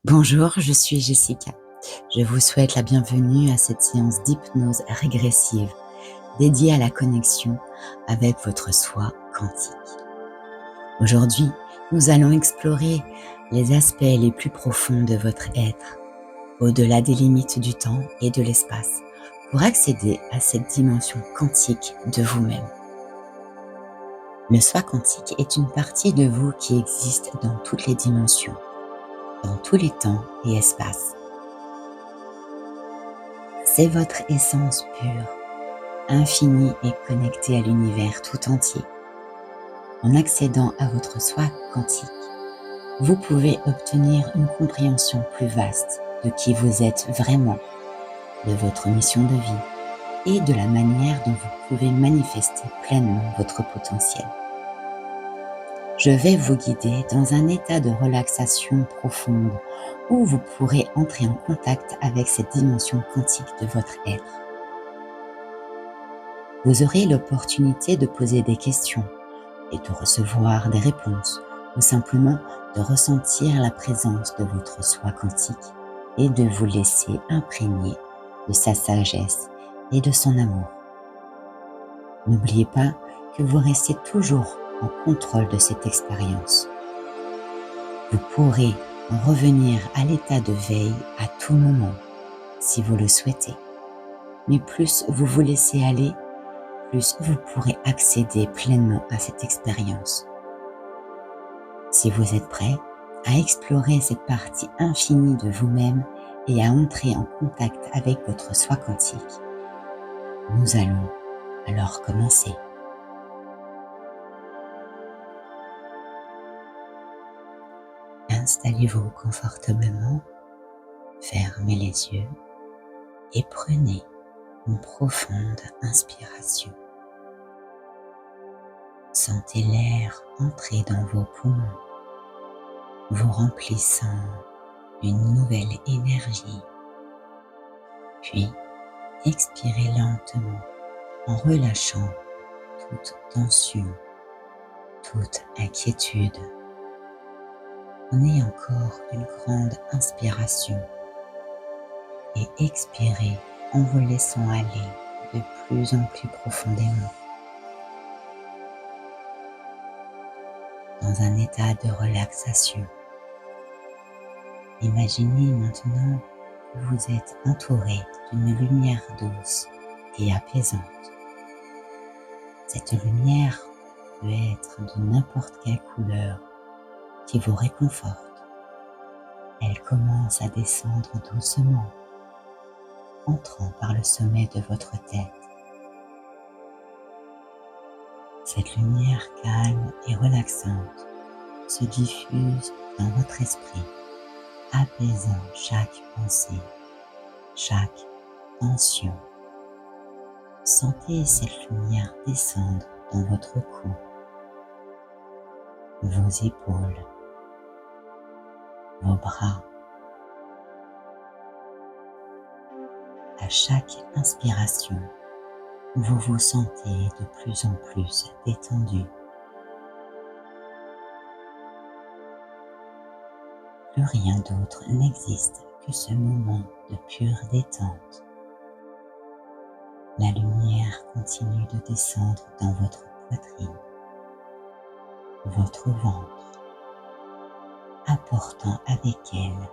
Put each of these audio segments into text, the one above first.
Bonjour, je suis Jessica. Je vous souhaite la bienvenue à cette séance d'hypnose régressive dédiée à la connexion avec votre soi quantique. Aujourd'hui, nous allons explorer les aspects les plus profonds de votre être, au-delà des limites du temps et de l'espace, pour accéder à cette dimension quantique de vous-même. Le soi quantique est une partie de vous qui existe dans toutes les dimensions, dans tous les temps et espaces. C'est votre essence pure, infinie et connectée à l'univers tout entier. En accédant à votre soi quantique, vous pouvez obtenir une compréhension plus vaste de qui vous êtes vraiment, de votre mission de vie et de la manière dont vous pouvez manifester pleinement votre potentiel. Je vais vous guider dans un état de relaxation profonde où vous pourrez entrer en contact avec cette dimension quantique de votre être. Vous aurez l'opportunité de poser des questions et de recevoir des réponses ou simplement de ressentir la présence de votre soi quantique et de vous laisser imprégner de sa sagesse et de son amour. N'oubliez pas que vous restez toujours en contrôle de cette expérience. Vous pourrez revenir à l'état de veille à tout moment si vous le souhaitez. Mais plus vous vous laissez aller, plus vous pourrez accéder pleinement à cette expérience. Si vous êtes prêt à explorer cette partie infinie de vous-même et à entrer en contact avec votre soi quantique, nous allons alors commencer. Installez-vous confortablement, fermez les yeux et prenez une profonde inspiration. Sentez l'air entrer dans vos poumons, vous remplissant d'une nouvelle énergie. Puis, expirez lentement en relâchant toute tension, toute inquiétude. Prenez encore une grande inspiration et expirez en vous laissant aller de plus en plus profondément dans un état de relaxation. Imaginez maintenant que vous êtes entouré d'une lumière douce et apaisante. Cette lumière peut être de n'importe quelle couleur qui vous réconforte. Elle commence à descendre doucement, entrant par le sommet de votre tête. Cette lumière calme et relaxante se diffuse dans votre esprit, apaisant chaque pensée, chaque tension. Sentez cette lumière descendre dans votre cou, vos épaules, vos bras. À chaque inspiration, vous vous sentez de plus en plus détendu. Plus rien d'autre n'existe que ce moment de pure détente. La lumière continue de descendre dans votre poitrine, votre ventre, apportant avec elle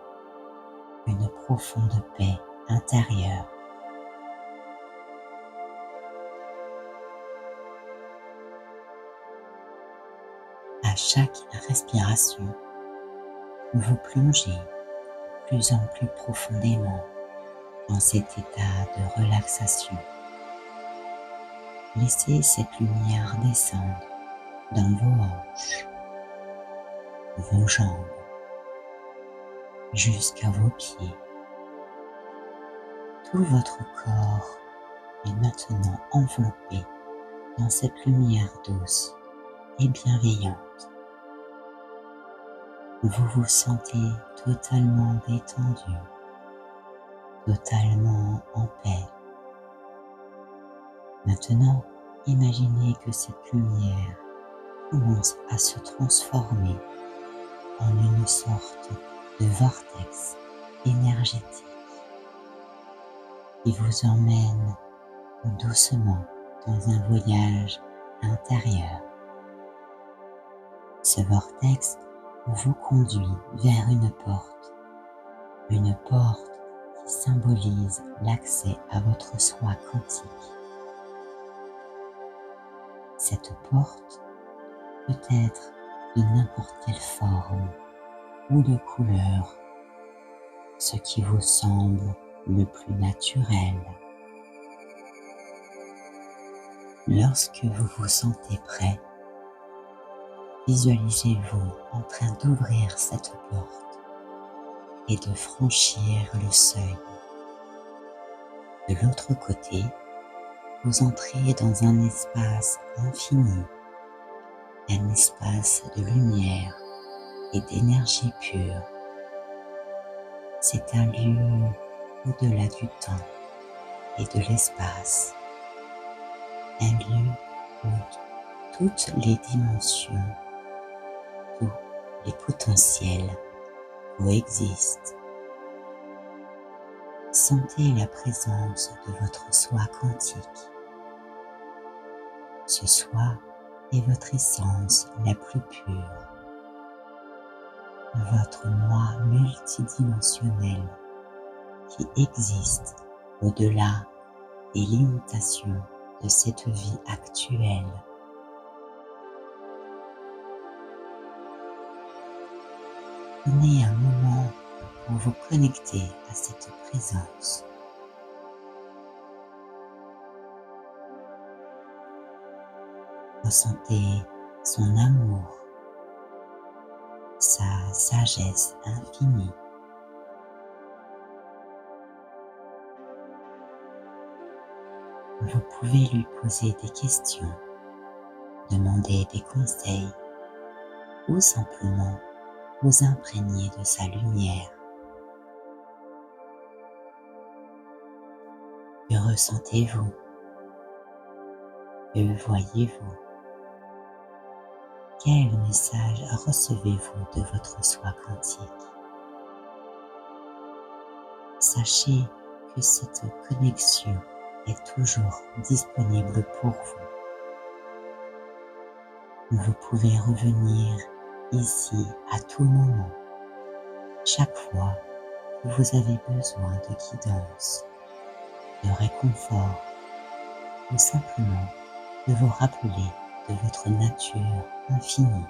une profonde paix intérieure. À chaque respiration, vous plongez de plus en plus profondément dans cet état de relaxation. Laissez cette lumière descendre dans vos hanches, vos jambes, jusqu'à vos pieds. Tout votre corps est maintenant enveloppé dans cette lumière douce et bienveillante. Vous vous sentez totalement détendu, totalement en paix. Maintenant, imaginez que cette lumière commence à se transformer en une sorte de vortex énergétique qui vous emmène doucement dans un voyage intérieur. Ce vortex vous conduit vers une porte qui symbolise l'accès à votre soi quantique. Cette porte peut être de n'importe quelle forme ou de couleur, ce qui vous semble le plus naturel. Lorsque vous vous sentez prêt, visualisez-vous en train d'ouvrir cette porte et de franchir le seuil. De l'autre côté, vous entrez dans un espace infini, un espace de lumière et d'énergie pure. C'est un lieu au-delà du temps et de l'espace, un lieu où toutes les dimensions, tous les potentiels coexistent. Sentez la présence de votre soi quantique. Ce soi est votre essence la plus pure, votre moi multidimensionnel qui existe au-delà des limitations de cette vie actuelle. Prenez un moment pour vous connecter à cette présence. Ressentez son amour, sa sagesse infinie. Vous pouvez lui poser des questions, demander des conseils ou simplement vous imprégner de sa lumière. Que ressentez-vous? Que voyez-vous? Quel message recevez-vous de votre soi quantique? Sachez que cette connexion est toujours disponible pour vous. Vous pouvez revenir ici à tout moment, chaque fois que vous avez besoin de guidance, de réconfort ou simplement de vous rappeler de votre nature infinie.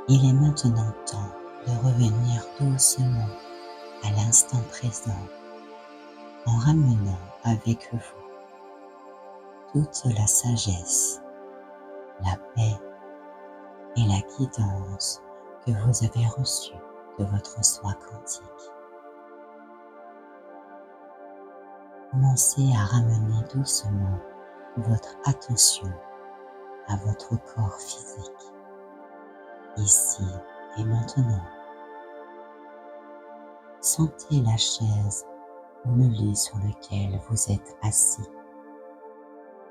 Il est maintenant temps de revenir doucement à l'instant présent en ramenant avec vous toute la sagesse, la paix et la guidance que vous avez reçue de votre soi quantique. Commencez à ramener doucement votre attention à votre corps physique, ici et maintenant. Sentez la chaise ou le lit sur lequel vous êtes assis,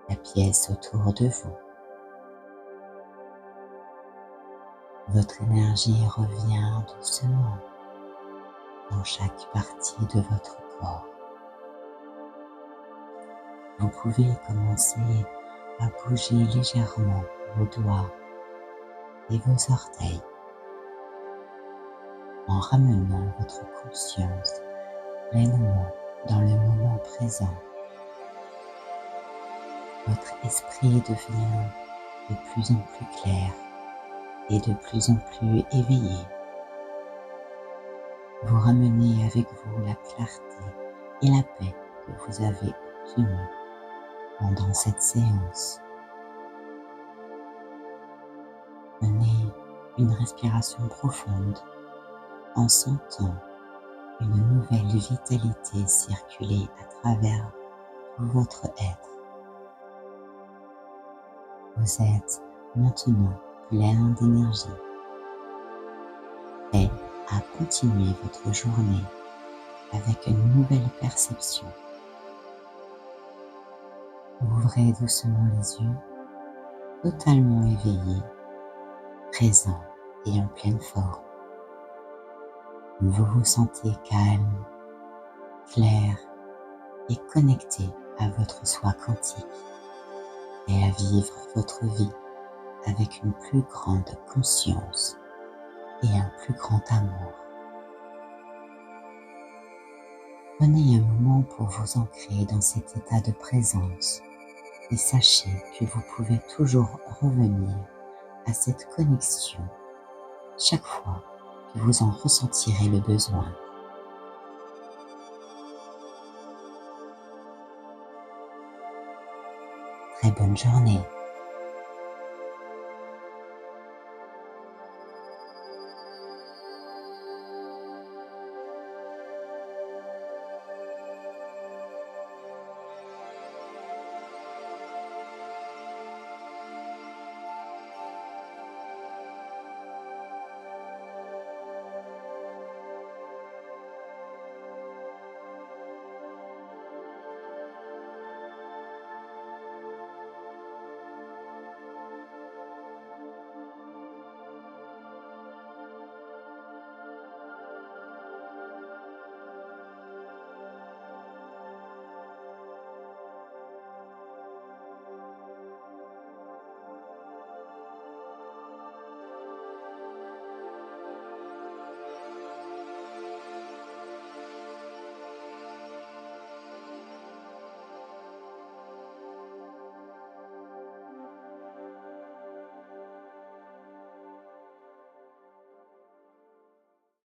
la pièce autour de vous. Votre énergie revient doucement dans chaque partie de votre corps. Vous pouvez commencer à bouger légèrement vos doigts et vos orteils en ramenant votre conscience pleinement dans le moment présent. Votre esprit devient de plus en plus clair et de plus en plus éveillé. Vous ramenez avec vous la clarté et la paix que vous avez obtenues pendant cette séance. Prenez une respiration profonde en sentant une nouvelle vitalité circuler à travers tout votre être. Vous êtes maintenant plein d'énergie, prêt à continuer votre journée avec une nouvelle perception. Ouvrez doucement les yeux, totalement éveillé, présent et en pleine forme. Vous vous sentez calme, clair et connecté à votre soi quantique et à vivre votre vie avec une plus grande conscience et un plus grand amour. Prenez un moment pour vous ancrer dans cet état de présence et sachez que vous pouvez toujours revenir à cette connexion chaque fois que vous en ressentirez le besoin. Très bonne journée.